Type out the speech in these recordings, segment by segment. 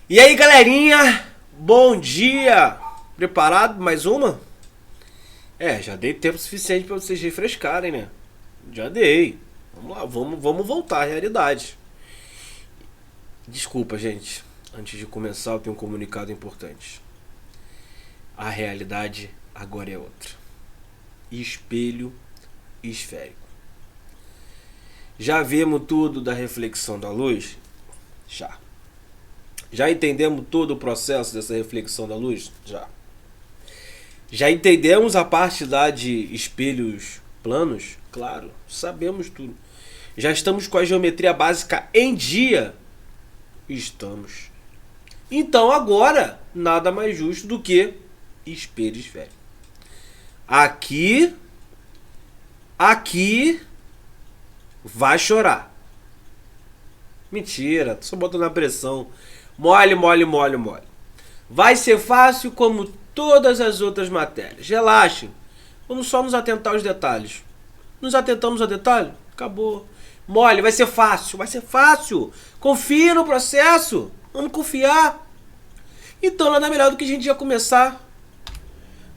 E aí, galerinha, bom dia! Preparado mais uma? Já dei tempo suficiente para vocês refrescarem, né? Já dei. Vamos lá, vamos voltar à realidade. Desculpa, gente. Antes de começar, eu tenho um comunicado importante. A realidade agora é outra. Espelho esférico. Já vimos tudo da reflexão da luz? Já. Já entendemos todo o processo dessa reflexão da luz? Já. Já entendemos a parte lá de espelhos planos? Claro, sabemos tudo. Já estamos com a geometria básica em dia? Estamos. Então agora, nada mais justo do que espelho esférico. Aqui vai chorar. Mentira, só botando na pressão. Mole. Vai ser fácil como todas as outras matérias. Relaxem. Vamos só nos atentar aos detalhes. Nos atentamos ao detalhe? Acabou. Mole, vai ser fácil. Vai ser fácil. Confia no processo. Vamos confiar. Então nada melhor do que a gente já começar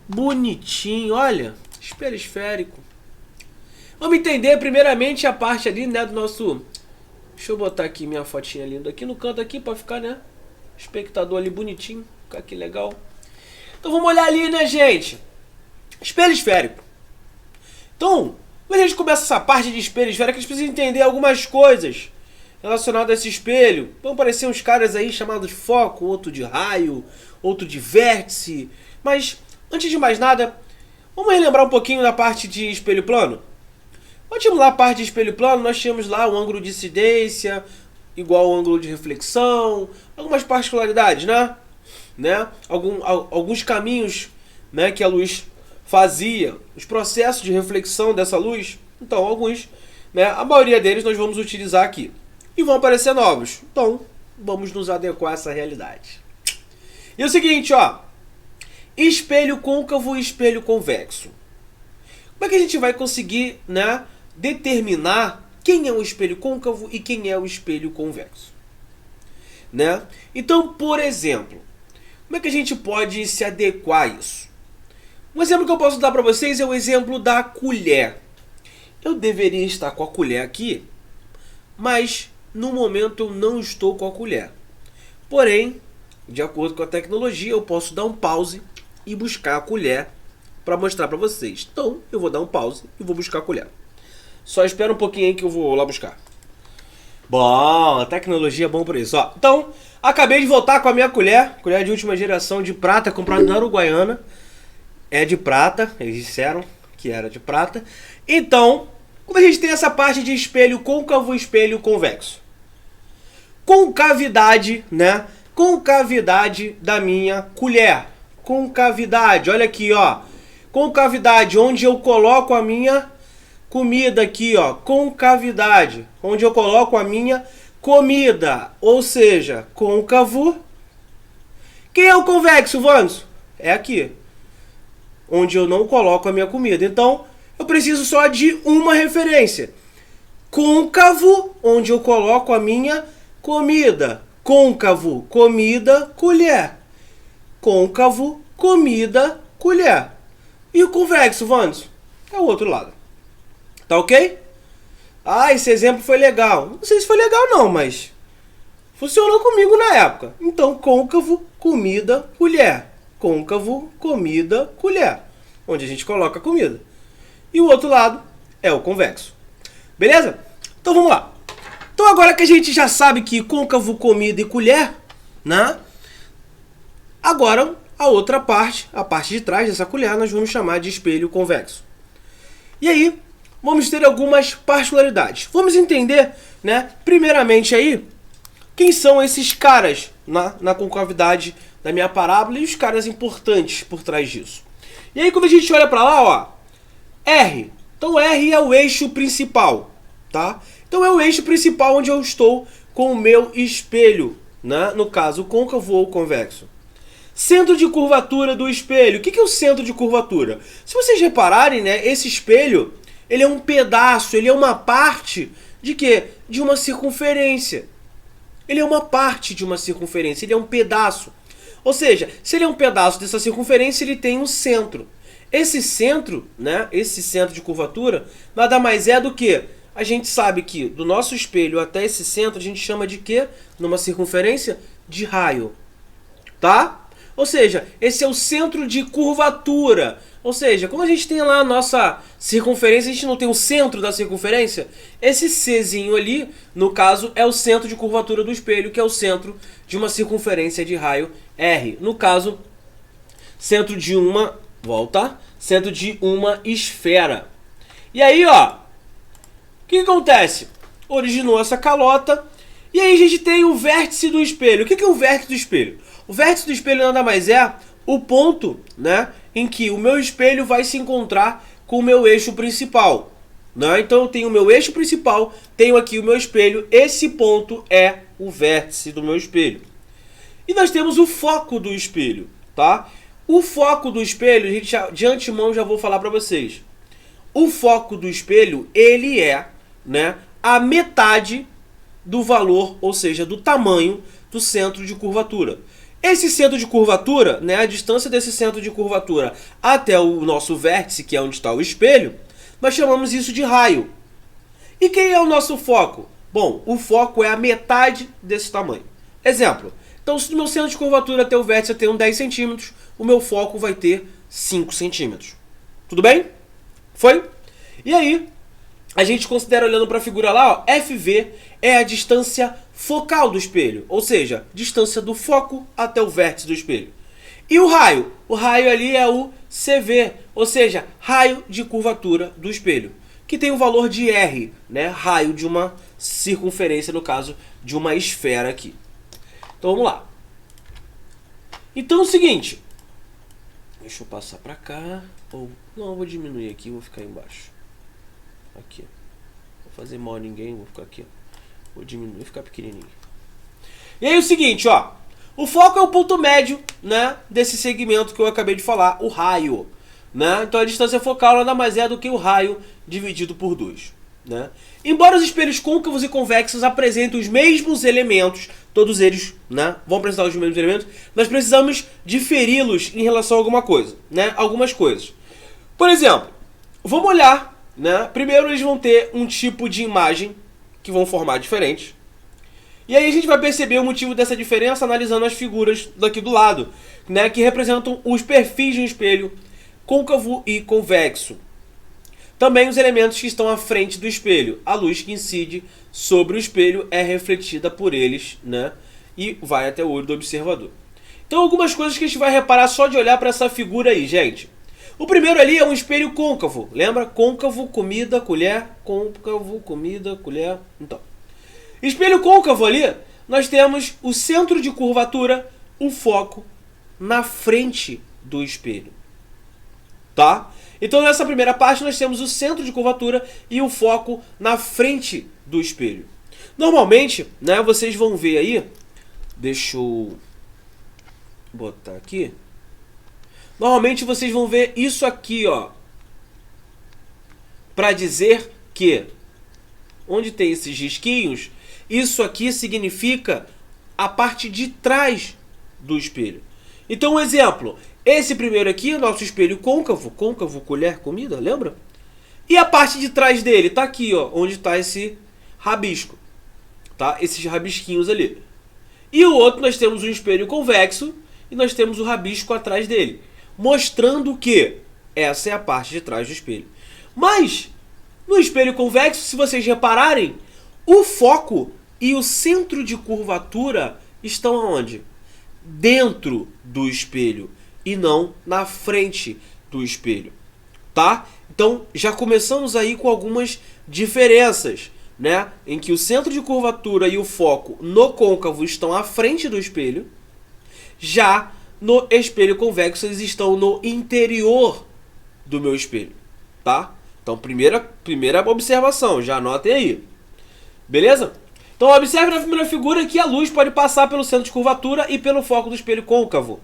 bonitinho. Olha, espelho esférico. Vamos entender primeiramente a parte ali, né, do nosso... Deixa eu botar aqui minha fotinha linda aqui no canto aqui pra ficar, né, espectador ali bonitinho, ficar aqui legal. Então vamos olhar ali, né, gente? Espelho esférico. Então, quando a gente começa essa parte de espelho esférico, a gente precisa entender algumas coisas relacionadas a esse espelho. Vão aparecer uns caras aí chamados de foco, outro de raio, outro de vértice. Mas, antes de mais nada, vamos relembrar um pouquinho da parte de espelho plano? Quando tínhamos lá a parte de espelho plano, nós tínhamos lá o ângulo de incidência, igual ao ângulo de reflexão, algumas particularidades, né? Alguns caminhos, né, que a luz fazia, os processos de reflexão dessa luz. Então, alguns, né, a maioria deles nós vamos utilizar aqui. E vão aparecer novos. Então, vamos nos adequar a essa realidade. E é o seguinte, ó. Espelho côncavo e espelho convexo. Como é que a gente vai conseguir, né, determinar quem é o espelho côncavo e quem é o espelho convexo? Né? Então, por exemplo, como é que a gente pode se adequar a isso? Um exemplo que eu posso dar para vocês é o exemplo da colher. Eu deveria estar com a colher aqui, mas no momento eu não estou com a colher. Porém, de acordo com a tecnologia, eu posso dar um pause e buscar a colher para mostrar para vocês. Então, eu vou dar um pause e vou buscar a colher. Só espera um pouquinho aí que eu vou lá buscar. Bom, a tecnologia é bom por isso. Ó, então, acabei de voltar com a minha colher de última geração de prata, comprada na Uruguaiana. É de prata, eles disseram que era de prata. Então, quando a gente tem essa parte de espelho côncavo e espelho convexo. Concavidade, né? Concavidade da minha colher. Concavidade, olha aqui, ó. Concavidade, onde eu coloco a minha comida aqui, ó. Concavidade, onde eu coloco a minha comida. Ou seja, côncavo. Quem é o convexo, Vanso? É aqui, onde eu não coloco a minha comida. Então, eu preciso só de uma referência. Côncavo, onde eu coloco a minha comida. Côncavo, comida, colher. Côncavo, comida, colher. E o convexo, Vandes? É o outro lado. Tá ok? Ah, esse exemplo foi legal. Não sei se foi legal não, mas funcionou comigo na época. Então, côncavo, comida, colher. Côncavo, comida, colher. Onde a gente coloca a comida. E o outro lado é o convexo. Beleza? Então vamos lá. Então agora que a gente já sabe que côncavo, comida e colher, né? Agora a outra parte, a parte de trás dessa colher, nós vamos chamar de espelho convexo. E aí, vamos ter algumas particularidades. Vamos entender, né, primeiramente aí, quem são esses caras na concavidade da minha parábola e os caras importantes por trás disso. E aí, quando a gente olha para lá, ó, R. Então, R é o eixo principal, tá? Então, é o eixo principal onde eu estou com o meu espelho, né? No caso, côncavo ou convexo. Centro de curvatura do espelho. O que é o centro de curvatura? Se vocês repararem, né, esse espelho, ele é um pedaço, ele é uma parte de quê? De uma circunferência. Ele é uma parte de uma circunferência, ele é um pedaço. Ou seja, se ele é um pedaço dessa circunferência, ele tem um centro. Esse centro, né, esse centro de curvatura, nada mais é do que... A gente sabe que do nosso espelho até esse centro, a gente chama de quê? Numa circunferência? De raio. Tá? Ou seja, esse é o centro de curvatura. Ou seja, como a gente tem lá a nossa circunferência, a gente não tem o centro da circunferência? Esse Czinho ali, no caso, é o centro de curvatura do espelho, que é o centro de uma circunferência de raio R. No caso, centro de uma... Volta. Centro de uma esfera. E aí, ó, o que acontece? Originou essa calota, e aí a gente tem o vértice do espelho. O que é o vértice do espelho? O vértice do espelho nada mais é o ponto, né, em que o meu espelho vai se encontrar com o meu eixo principal. Né? Então eu tenho o meu eixo principal, tenho aqui o meu espelho, esse ponto é o vértice do meu espelho. E nós temos o foco do espelho, tá? O foco do espelho, a gente de antemão já vou falar para vocês. O foco do espelho, ele é, né, a metade do valor, ou seja, do tamanho do centro de curvatura. Esse centro de curvatura, né, a distância desse centro de curvatura até o nosso vértice, que é onde está o espelho, nós chamamos isso de raio. E quem é o nosso foco? Bom, o foco é a metade desse tamanho. Exemplo, então se no meu centro de curvatura até o vértice eu tenho 10 centímetros, o meu foco vai ter 5 centímetros. Tudo bem? Foi? E aí, a gente considera, olhando para a figura lá, ó, FV é a distância focal do espelho, ou seja, distância do foco até o vértice do espelho. E o raio? O raio ali é o CV, ou seja, raio de curvatura do espelho, que tem o valor de R, né? Raio de uma circunferência, no caso de uma esfera aqui. Então vamos lá. Então é o seguinte, deixa eu passar para cá, ou não, eu vou diminuir aqui, vou ficar embaixo. Aqui, vou fazer mal a ninguém, vou ficar aqui, vou diminuir, ficar pequenininho. E aí o seguinte, ó, o foco é o ponto médio, né, desse segmento que eu acabei de falar, o raio, né? Então a distância focal nada mais é do que o raio dividido por 2, né? Embora os espelhos côncavos e convexos apresentem os mesmos elementos, todos eles, né, vão apresentar os mesmos elementos, nós precisamos diferi-los em relação a alguma coisa, né? Algumas coisas. Por exemplo, vamos olhar, né? Primeiro eles vão ter um tipo de imagem que vão formar diferentes. E aí a gente vai perceber o motivo dessa diferença analisando as figuras daqui do lado, né, que representam os perfis de um espelho côncavo e convexo. Também os elementos que estão à frente do espelho. A luz que incide sobre o espelho é refletida por eles, né, e vai até o olho do observador. Então algumas coisas que a gente vai reparar só de olhar para essa figura aí, gente. O primeiro ali é um espelho côncavo. Lembra? Côncavo, comida, colher. Côncavo, comida, colher. Então, espelho côncavo ali, nós temos o centro de curvatura, o foco, na frente do espelho. Tá? Então nessa primeira parte nós temos o centro de curvatura e o foco na frente do espelho. Normalmente, né, vocês vão ver aí, deixa eu botar aqui. Normalmente vocês vão ver isso aqui, ó, para dizer que onde tem esses risquinhos, isso aqui significa a parte de trás do espelho. Então, um exemplo, esse primeiro aqui é o nosso espelho côncavo, côncavo, colher, comida, lembra? E a parte de trás dele tá aqui, ó, onde está esse rabisco, tá? Esses rabisquinhos ali. E o outro nós temos um espelho convexo e nós temos o rabisco atrás dele, mostrando que essa é a parte de trás do espelho. Mas no espelho convexo, se vocês repararem, o foco e o centro de curvatura estão aonde? Dentro do espelho e não na frente do espelho, tá? Então já começamos aí com algumas diferenças, né? Em que o centro de curvatura e o foco no côncavo estão à frente do espelho, já no espelho convexo eles estão no interior do meu espelho, tá? Então primeira observação, já anotem aí. Beleza? Então observe na primeira figura que a luz pode passar pelo centro de curvatura e pelo foco do espelho côncavo.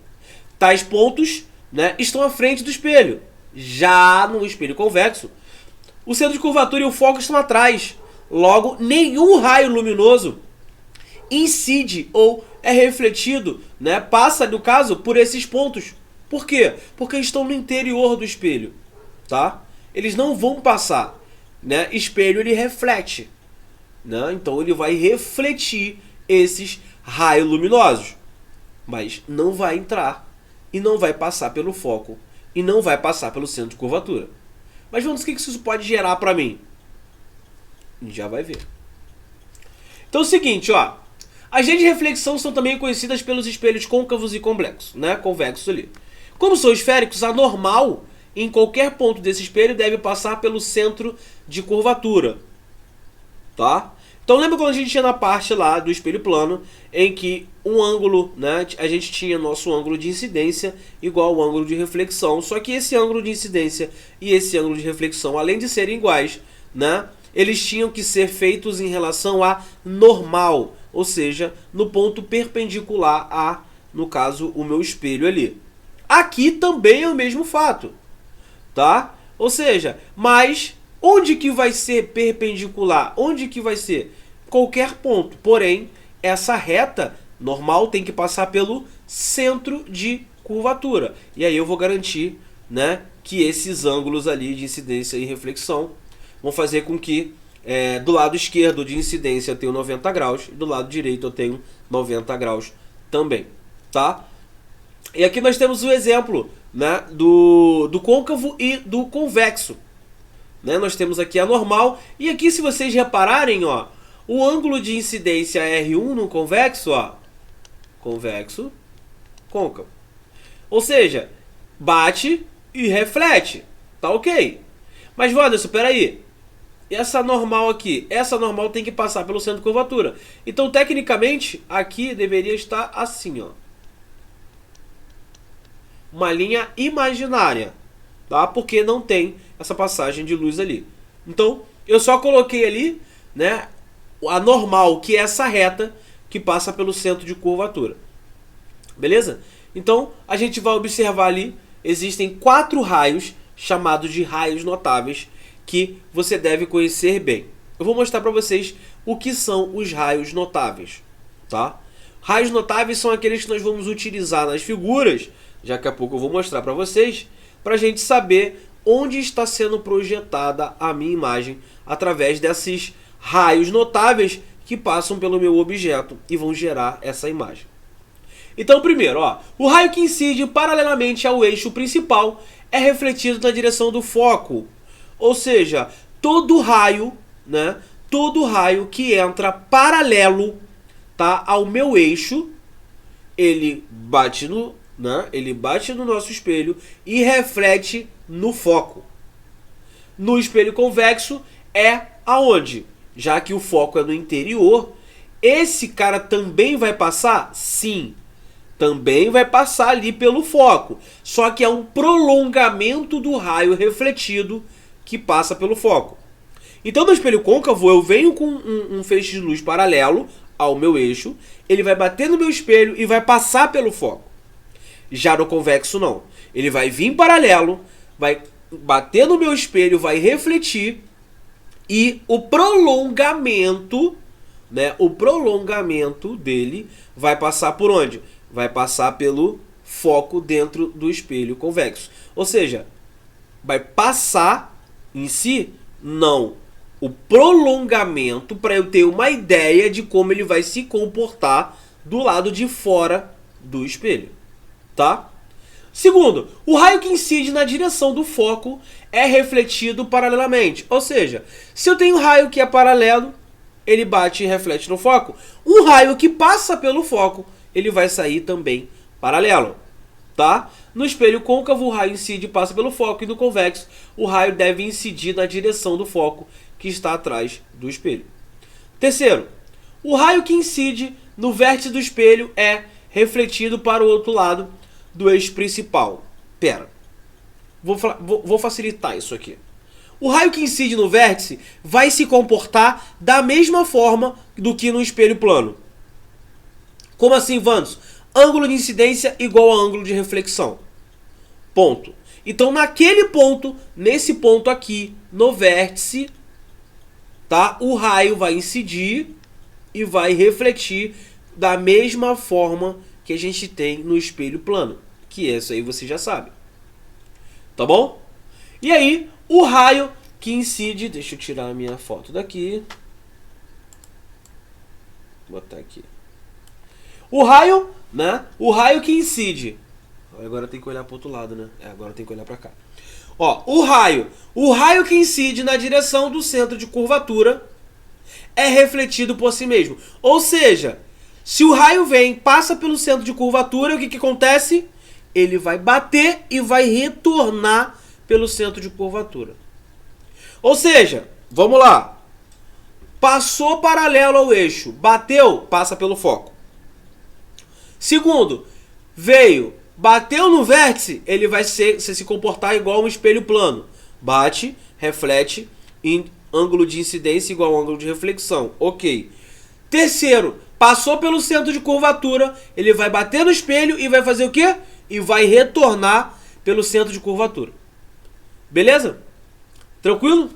Tais pontos, né, estão à frente do espelho. Já no espelho convexo, o centro de curvatura e o foco estão atrás. Logo, nenhum raio luminoso incide ou é refletido, né, passa, no caso, por esses pontos. Por quê? Porque eles estão no interior do espelho, tá? Eles não vão passar, né? Espelho, ele reflete, né? Então ele vai refletir esses raios luminosos, mas não vai entrar e não vai passar pelo foco e não vai passar pelo centro de curvatura. Mas vamos ver o que isso pode gerar para mim. A gente já vai ver. Então é o seguinte, ó. As redes de reflexão são também conhecidas pelos espelhos côncavos e convexos, né? Convexos ali. Como são esféricos, a normal em qualquer ponto desse espelho deve passar pelo centro de curvatura, tá? Então lembra quando a gente tinha na parte lá do espelho plano, em que um ângulo, né, a gente tinha nosso ângulo de incidência igual ao ângulo de reflexão, só que esse ângulo de incidência e esse ângulo de reflexão, além de serem iguais, né, eles tinham que ser feitos em relação à normal, ou seja, no ponto perpendicular a, no caso, o meu espelho ali. Aqui também é o mesmo fato, tá? Ou seja, mas onde que vai ser perpendicular? Onde que vai ser? Qualquer ponto. Porém, essa reta normal tem que passar pelo centro de curvatura. E aí eu vou garantir, né, que esses ângulos ali de incidência e reflexão vão fazer com que do lado esquerdo de incidência eu tenho 90 graus e do lado direito eu tenho 90 graus também, tá? E aqui nós temos o exemplo, né, do côncavo e do convexo. Né? Nós temos aqui a normal. E aqui, se vocês repararem, ó, o ângulo de incidência R1 no convexo, ó, convexo, côncavo. Ou seja, bate e reflete. Tá ok. Mas, Wanderson, peraí. Essa normal aqui, essa normal tem que passar pelo centro de curvatura. Então, tecnicamente, aqui deveria estar assim, ó. Uma linha imaginária, tá? Porque não tem essa passagem de luz ali. Então, eu só coloquei ali, né, a normal, que é essa reta que passa pelo centro de curvatura. Beleza? Então, a gente vai observar ali, existem 4 raios chamados de raios notáveis que você deve conhecer bem. Eu vou mostrar para vocês o que são os raios notáveis, tá? Raios notáveis são aqueles que nós vamos utilizar nas figuras. Daqui a pouco eu vou mostrar para vocês, para a gente saber onde está sendo projetada a minha imagem através desses raios notáveis que passam pelo meu objeto e vão gerar essa imagem. Então, primeiro, ó, o raio que incide paralelamente ao eixo principal é refletido na direção do foco. Ou seja, todo raio, né, todo raio que entra paralelo, tá, ao meu eixo, ele bate no nosso espelho e reflete no foco. No espelho convexo é aonde? Já que o foco é no interior, esse cara também vai passar? Sim, também vai passar ali pelo foco. Só que é um prolongamento do raio refletido que passa pelo foco. Então no espelho côncavo eu venho com um feixe de luz paralelo ao meu eixo, ele vai bater no meu espelho e vai passar pelo foco. Já no convexo não. Ele vai vir paralelo, vai bater no meu espelho, vai refletir e o prolongamento, né, o prolongamento dele vai passar por onde? Vai passar pelo foco dentro do espelho convexo. Ou seja, vai passar em si? Não. O prolongamento para eu ter uma ideia de como ele vai se comportar do lado de fora do espelho. Tá? Segundo, o raio que incide na direção do foco é refletido paralelamente. Ou seja, se eu tenho um raio que é paralelo, ele bate e reflete no foco. Um raio que passa pelo foco, ele vai sair também paralelo. Tá? No espelho côncavo, o raio incide e passa pelo foco. E no convexo, o raio deve incidir na direção do foco que está atrás do espelho. Terceiro, o raio que incide no vértice do espelho é refletido para o outro lado do eixo principal. Pera, vou facilitar isso aqui. O raio que incide no vértice vai se comportar da mesma forma do que no espelho plano. Como assim, Vandos? Ângulo de incidência igual a ângulo de reflexão. Ponto. Então, naquele ponto, nesse ponto aqui, no vértice, tá? O raio vai incidir e vai refletir da mesma forma que a gente tem no espelho plano, que isso aí você já sabe. Tá bom? E aí, o raio que incide... Deixa eu tirar a minha foto daqui. Vou botar aqui. O raio, né? O raio que incide... Agora tem que olhar para o outro lado, né? Agora tem que olhar para cá. Ó, o raio que incide na direção do centro de curvatura é refletido por si mesmo. Ou seja, se o raio vem, passa pelo centro de curvatura, o que acontece? Ele vai bater e vai retornar pelo centro de curvatura. Ou seja, vamos lá. Passou paralelo ao eixo, bateu, passa pelo foco. Segundo, veio, bateu no vértice, ele vai se comportar igual um espelho plano. Bate, reflete, em ângulo de incidência igual ao ângulo de reflexão. Ok. Terceiro, passou pelo centro de curvatura, ele vai bater no espelho e vai fazer o quê? E vai retornar pelo centro de curvatura. Beleza? Tranquilo?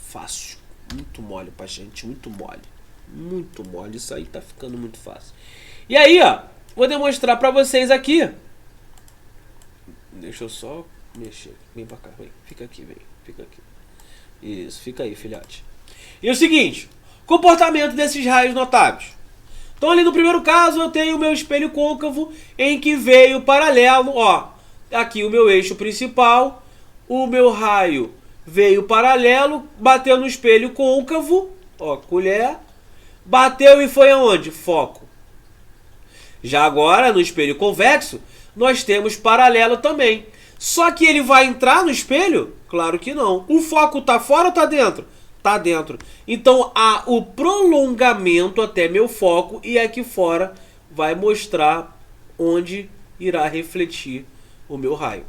Fácil. Muito mole pra gente, muito mole. Muito mole, isso aí tá ficando muito fácil. E aí, ó, vou demonstrar pra vocês aqui. Deixa eu só mexer. Vem pra cá, vem. Fica aqui, vem. Fica aqui. Isso, fica aí, filhote. E o seguinte, comportamento desses raios notáveis. Então ali no primeiro caso eu tenho o meu espelho côncavo em que veio paralelo, ó. Aqui o meu eixo principal, o meu raio veio paralelo, bateu no espelho côncavo, ó, colher, bateu e foi aonde? Foco. Já agora no espelho convexo, nós temos paralelo também. Só que ele vai entrar no espelho? Claro que não. O foco tá fora ou tá dentro? Tá dentro. Então há o prolongamento até meu foco e aqui fora vai mostrar onde irá refletir o meu raio.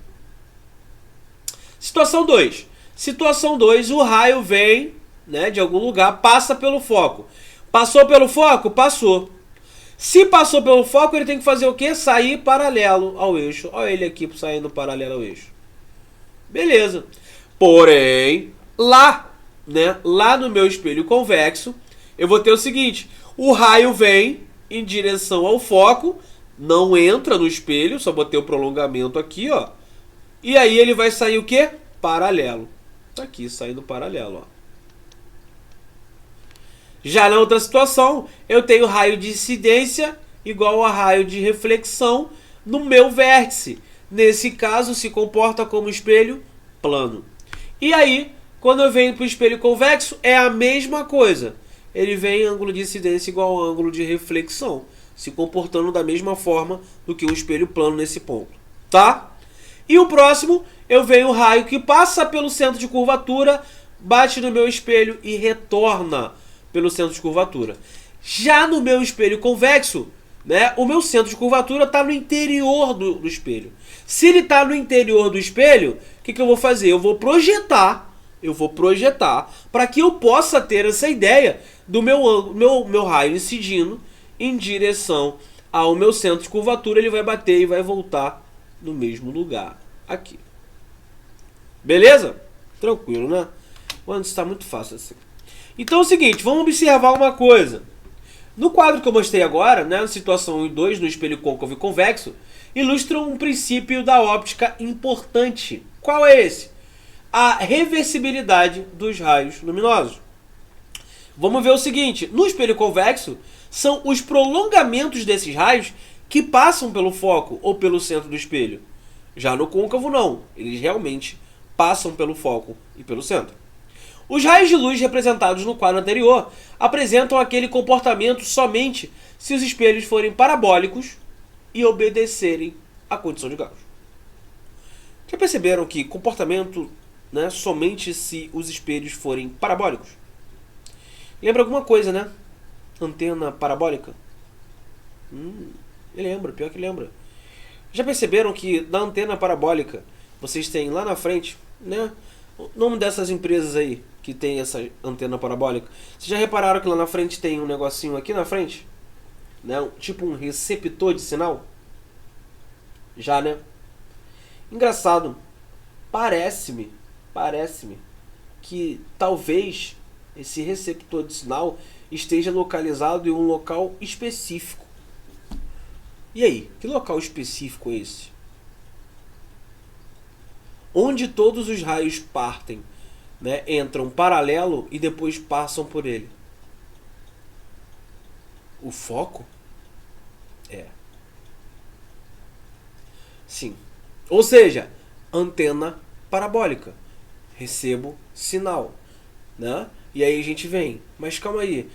Situação 2. Situação 2, o raio vem, né, de algum lugar, passa pelo foco. Passou pelo foco? Passou. Se passou pelo foco, ele tem que fazer o quê? Sair paralelo ao eixo. Olha ele aqui saindo paralelo ao eixo. Beleza. Porém, lá, né, lá no meu espelho convexo, eu vou ter o seguinte. O raio vem em direção ao foco, não entra no espelho, só botei o prolongamento aqui, ó. E aí ele vai sair o quê? Paralelo. Tá aqui, saindo paralelo, ó. Já na outra situação, eu tenho raio de incidência igual a raio de reflexão no meu vértice. Nesse caso, se comporta como espelho plano. E aí, quando eu venho para o espelho convexo, é a mesma coisa. Ele vem em ângulo de incidência igual ao ângulo de reflexão, se comportando da mesma forma do que o espelho plano nesse ponto. Tá? E o próximo, eu venho o raio que passa pelo centro de curvatura, bate no meu espelho e retorna pelo centro de curvatura. Já no meu espelho convexo, né, o meu centro de curvatura está no interior do espelho. Se ele está no interior do espelho, o que eu vou fazer? Eu vou projetar para que eu possa ter essa ideia do meu raio incidindo em direção ao meu centro de curvatura. Ele vai bater e vai voltar no mesmo lugar, aqui. Beleza? Tranquilo, né? Mano, isso está muito fácil assim. Então é o seguinte, vamos observar uma coisa. No quadro que eu mostrei agora, né, na situação 1 e 2, no espelho côncavo e convexo, ilustram um princípio da óptica importante. Qual é esse? A reversibilidade dos raios luminosos. Vamos ver o seguinte, no espelho convexo, são os prolongamentos desses raios que passam pelo foco ou pelo centro do espelho. Já no côncavo não, eles realmente passam pelo foco e pelo centro. Os raios de luz representados no quadro anterior apresentam aquele comportamento somente se os espelhos forem parabólicos e obedecerem à condição de Gauss. Já perceberam que comportamento, né, somente se os espelhos forem parabólicos? Lembra alguma coisa, né? Antena parabólica? Lembra, pior que lembra. Já perceberam que na antena parabólica vocês têm lá na frente, né, o nome dessas empresas aí que tem essa antena parabólica? Vocês já repararam que lá na frente tem um negocinho aqui na frente? Né? Tipo um receptor de sinal? Já, né? Engraçado. Parece-me que talvez esse receptor de sinal esteja localizado em um local específico. E aí, que local específico é esse? Onde todos os raios partem, né, entram paralelo e depois passam por ele. O foco? É. Sim. Ou seja, antena parabólica. Recebo sinal, né? E aí a gente vem. Mas calma aí.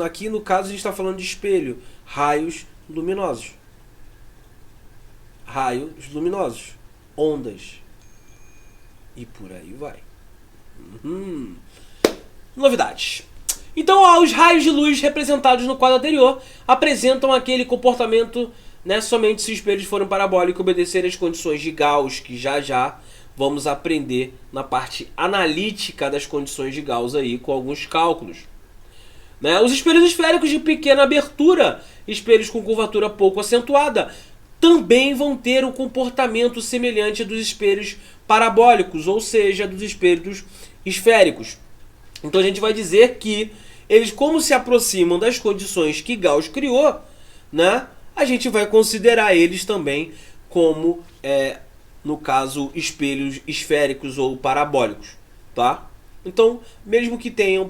Aqui no caso a gente está falando de espelho. Raios luminosos. Raios luminosos. Ondas. E por aí vai. Novidades. Então, os raios de luz representados no quadro anterior apresentam aquele comportamento, né, somente se os espelhos forem parabólicos e obedecerem às condições de Gauss, que já vamos aprender na parte analítica das condições de Gauss aí, com alguns cálculos. Né? Os espelhos esféricos de pequena abertura, espelhos com curvatura pouco acentuada, também vão ter um comportamento semelhante dos espelhos parabólicos, ou seja, dos espelhos esféricos. Então a gente vai dizer que eles, como se aproximam das condições que Gauss criou, né, a gente vai considerar eles também como, no caso, espelhos esféricos ou parabólicos. Tá? Então, mesmo que tenham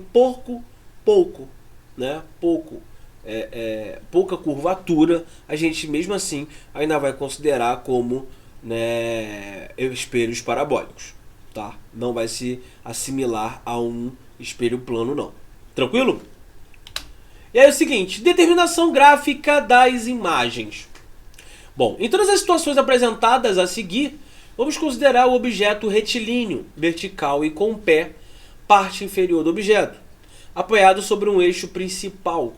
pouca curvatura, a gente mesmo assim ainda vai considerar como, né, espelhos parabólicos. Tá? Não vai se assimilar a um espelho plano, não. Tranquilo? E aí é o seguinte, determinação gráfica das imagens. Bom, em todas as situações apresentadas a seguir, vamos considerar o objeto retilíneo, vertical e com pé, parte inferior do objeto, apoiado sobre um eixo principal,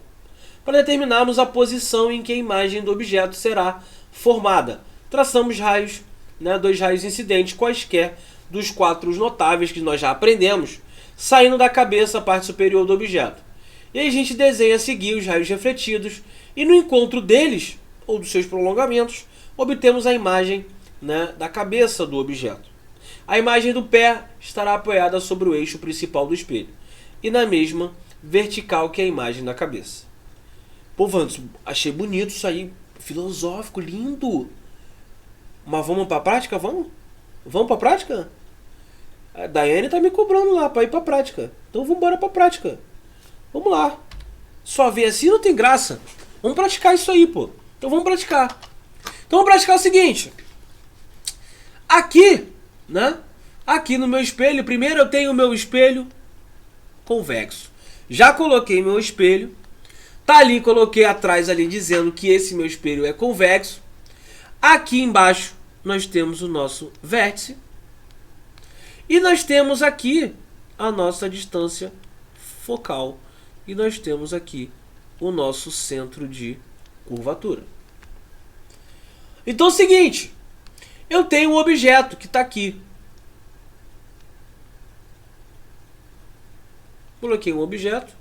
para determinarmos a posição em que a imagem do objeto será formada. Traçamos raios, né, 2 raios incidentes quaisquer dos 4 notáveis que nós já aprendemos, saindo da cabeça, a parte superior do objeto. E aí a gente desenha a seguir os raios refletidos, e no encontro deles, ou dos seus prolongamentos, obtemos a imagem, né, da cabeça do objeto. A imagem do pé estará apoiada sobre o eixo principal do espelho, e na mesma vertical que a imagem da cabeça. Pô, Vandes, achei bonito isso aí, filosófico, lindo. Mas vamos pra prática? Vamos? Vamos pra prática? A Daiane tá me cobrando lá pra ir pra prática. Então vamos embora pra prática. Vamos lá. Só ver assim não tem graça. Vamos praticar isso aí, pô. Então vamos praticar. Então vamos praticar o seguinte. Aqui, né? Aqui no meu espelho, primeiro eu tenho o meu espelho convexo. Já coloquei meu espelho. Tá ali, coloquei atrás ali dizendo que esse meu espelho é convexo. Aqui embaixo nós temos o nosso vértice. E nós temos aqui a nossa distância focal. E nós temos aqui o nosso centro de curvatura. Então é o seguinte. Eu tenho um objeto que está aqui. Coloquei um objeto.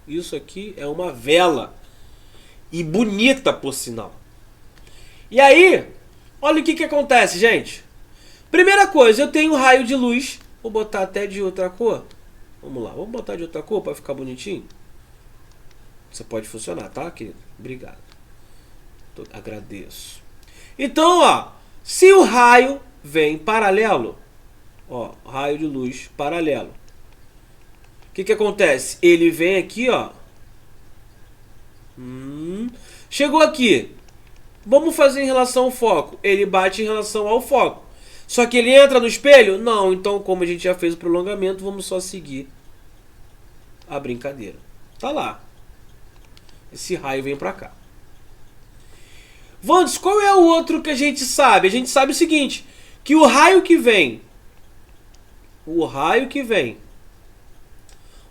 Isso aqui é uma vela. E bonita, por sinal. E aí, olha o que acontece, gente. Primeira coisa, eu tenho um raio de luz. Vou botar até de outra cor. Vamos lá, vamos botar de outra cor para ficar bonitinho. Você pode funcionar, tá, querido? Obrigado. Agradeço. Então, ó, se o raio vem paralelo, ó, raio de luz paralelo. O que acontece? Ele vem aqui, ó. Chegou aqui. Vamos fazer em relação ao foco. Ele bate em relação ao foco. Só que ele entra no espelho? Não. Então, como a gente já fez o prolongamento, vamos só seguir a brincadeira. Tá lá. Esse raio vem pra cá. Vandes, qual é o outro que a gente sabe? A gente sabe o seguinte, que o raio que vem...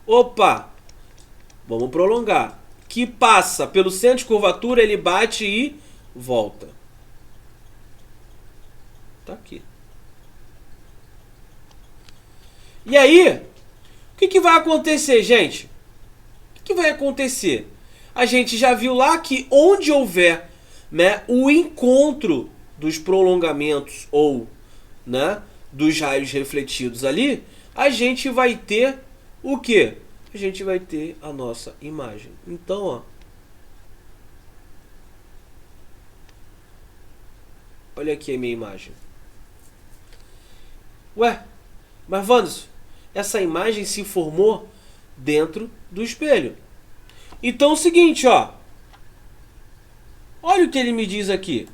Opa! Vamos prolongar. Que passa pelo centro de curvatura, ele bate e volta. Tá aqui. E aí, o que vai acontecer, gente? O que vai acontecer? A gente já viu lá que onde houver, né, o encontro dos prolongamentos ou, né, dos raios refletidos ali, a gente vai ter o quê? A gente vai ter a nossa imagem. Então, ó, olha aqui a minha imagem. Ué, mas Wanderson, essa imagem se formou dentro do espelho. Então é o seguinte, ó. Olha o que ele me diz aqui.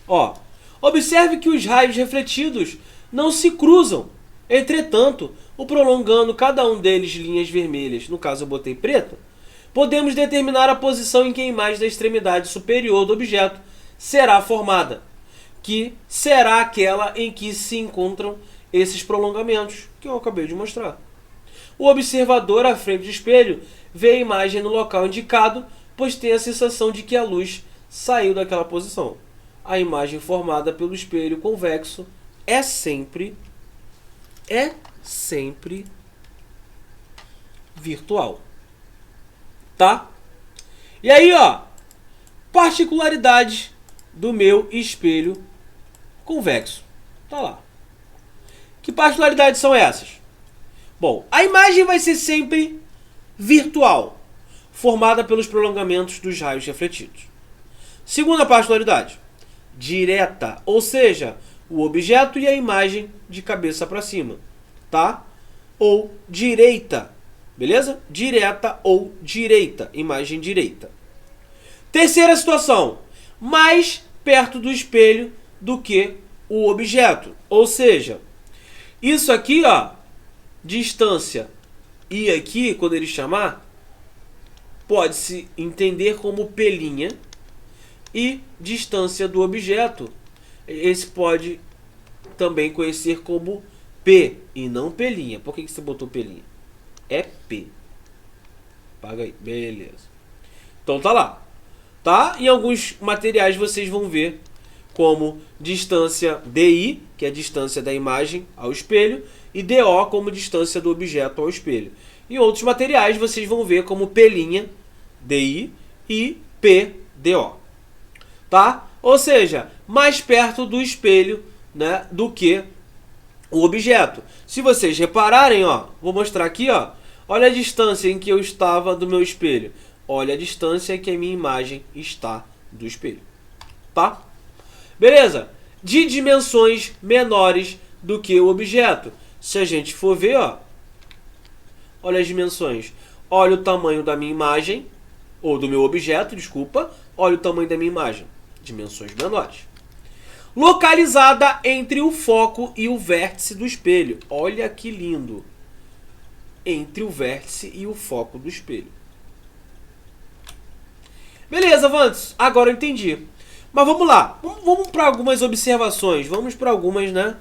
Ó, observe que os raios refletidos não se cruzam. Entretanto, o prolongando cada um deles linhas vermelhas, no caso eu botei preto, podemos determinar a posição em que a imagem da extremidade superior do objeto será formada, que será aquela em que se encontram esses prolongamentos, que eu acabei de mostrar. O observador à frente do espelho vê a imagem no local indicado, pois tem a sensação de que a luz saiu daquela posição. A imagem formada pelo espelho convexo é sempre virtual. Tá? E aí, ó, particularidades do meu espelho convexo. Tá lá. Que particularidades são essas? Bom, a imagem vai ser sempre virtual, formada pelos prolongamentos dos raios refletidos. Segunda particularidade, direta, ou seja, o objeto e a imagem de cabeça para cima, tá? Ou direita, beleza? Direta ou direita, imagem direita. Terceira situação, mais perto do espelho do que o objeto, ou seja, isso aqui, ó, distância, e aqui, quando ele chamar, pode-se entender como pelinha, e distância do objeto, esse pode também conhecer como P e não pelinha. Por que você botou pelinha? É P. Paga aí. Beleza. Então tá lá. Tá? Em alguns materiais vocês vão ver como distância DI, que é a distância da imagem ao espelho, e DO como distância do objeto ao espelho. Em outros materiais vocês vão ver como pelinha DI e PDO. Tá? Ou seja, mais perto do espelho, né, do que o objeto. Se vocês repararem, ó, vou mostrar aqui, ó, olha a distância em que eu estava do meu espelho. Olha a distância que a minha imagem está do espelho. Tá? Beleza? De dimensões menores do que o objeto. Se a gente for ver, ó, olha as dimensões. Olha o tamanho da minha imagem, ou do meu objeto, desculpa. Olha o tamanho da minha imagem. Dimensões menores. Localizada entre o foco e o vértice do espelho. Olha que lindo. Entre o vértice e o foco do espelho. Beleza, Vantes. Agora eu entendi. Mas vamos lá. Vamos para algumas observações. Vamos para algumas, né,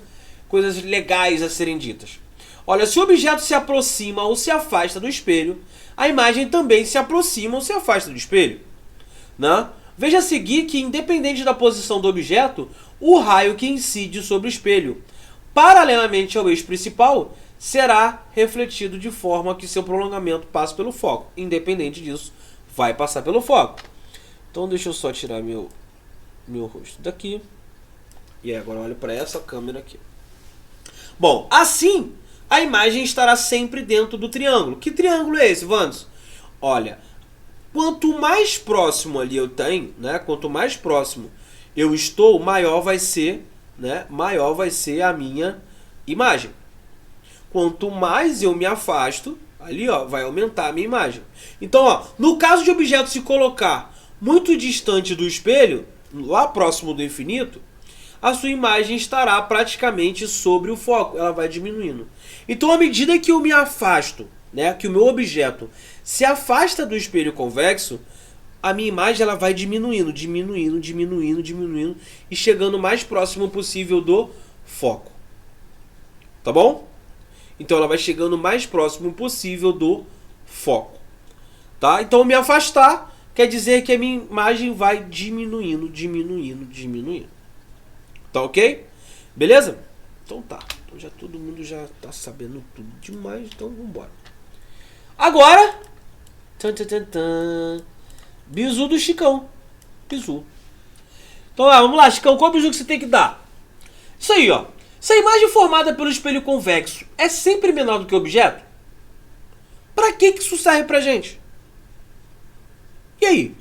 coisas legais a serem ditas. Olha, se o objeto se aproxima ou se afasta do espelho, a imagem também se aproxima ou se afasta do espelho. Né? Veja a seguir que, independente da posição do objeto, o raio que incide sobre o espelho, paralelamente ao eixo principal, será refletido de forma que seu prolongamento passe pelo foco. Independente disso, vai passar pelo foco. Então deixa eu só tirar meu rosto daqui. E agora olho para essa câmera aqui. Bom, assim a imagem estará sempre dentro do triângulo. Que triângulo é esse, Vandes? Olha, quanto mais próximo ali eu tenho, né? Quanto mais próximo eu estou, maior vai ser, né? Maior vai ser a minha imagem. Quanto mais eu me afasto, ali, ó, vai aumentar a minha imagem. Então, ó, no caso de o objeto se colocar muito distante do espelho, lá próximo do infinito, a sua imagem estará praticamente sobre o foco, ela vai diminuindo. Então, à medida que eu me afasto, né, que o meu objeto se afasta do espelho convexo, a minha imagem ela vai diminuindo e chegando o mais próximo possível do foco. Tá bom? Então ela vai chegando o mais próximo possível do foco. Tá? Então me afastar quer dizer que a minha imagem vai diminuindo. Tá ok? Beleza? Então tá. Então já todo mundo já tá sabendo tudo demais, então vamos embora. Agora, bizu do Chicão. Bizu. Então lá, vamos lá, Chicão, qual bizu que você tem que dar? Isso aí, ó. Se a imagem formada pelo espelho convexo é sempre menor do que o objeto, pra que isso serve pra gente? E aí?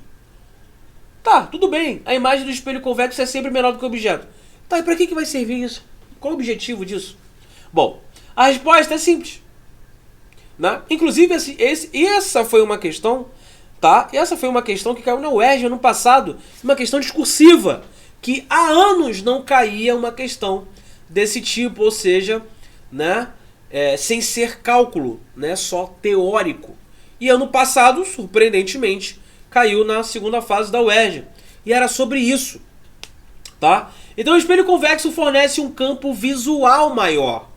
Tá, tudo bem. A imagem do espelho convexo é sempre menor do que o objeto. Tá, e pra que vai servir isso? Qual o objetivo disso? Bom, a resposta é simples. Né? Inclusive, essa foi uma questão, tá? Essa foi uma questão que caiu na UERJ ano passado, uma questão discursiva, que há anos não caía uma questão desse tipo, ou seja, né, sem ser cálculo, né, só teórico. E ano passado, surpreendentemente, caiu na segunda fase da UERJ. E era sobre isso. Tá? Então o espelho convexo fornece um campo visual maior.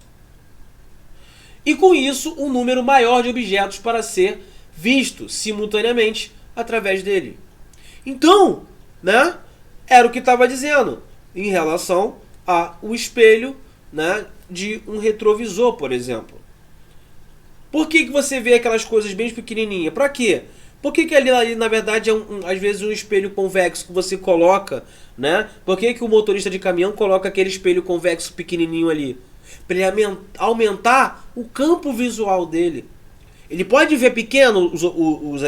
E com isso, um número maior de objetos para ser visto simultaneamente através dele. Então, né, era o que estava dizendo em relação ao espelho, né, de um retrovisor, por exemplo. Por que você vê aquelas coisas bem pequenininhas? Para quê? Por que ali, na verdade, é às vezes um espelho convexo que você coloca, né? Por que o motorista de caminhão coloca aquele espelho convexo pequenininho ali? Para ele aumentar o campo visual dele. Ele pode ver pequeno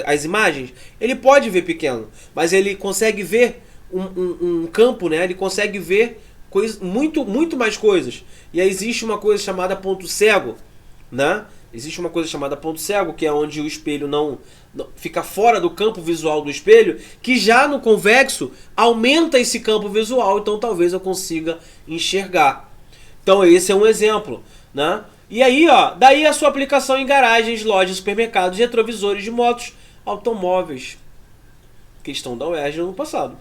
as imagens? Ele pode ver pequeno, mas ele consegue ver um campo, né? Ele consegue ver muito mais coisas. E aí existe uma coisa chamada ponto cego, né? Existe uma coisa chamada ponto cego, que é onde o espelho não fica fora do campo visual do espelho, que já no convexo aumenta esse campo visual, então talvez eu consiga enxergar. Então esse é um exemplo, né? E aí, ó, daí a sua aplicação em garagens, lojas, supermercados, retrovisores de motos, automóveis. Questão da UERJ no ano passado.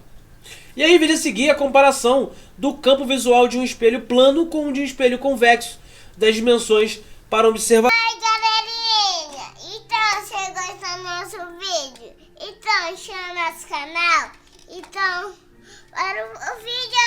E aí veja a seguir a comparação do campo visual de um espelho plano com o de um espelho convexo, das dimensões para observar. Oi, galerinha! Então, você gostou do nosso vídeo? Então, chama nosso canal. Então, para o vídeo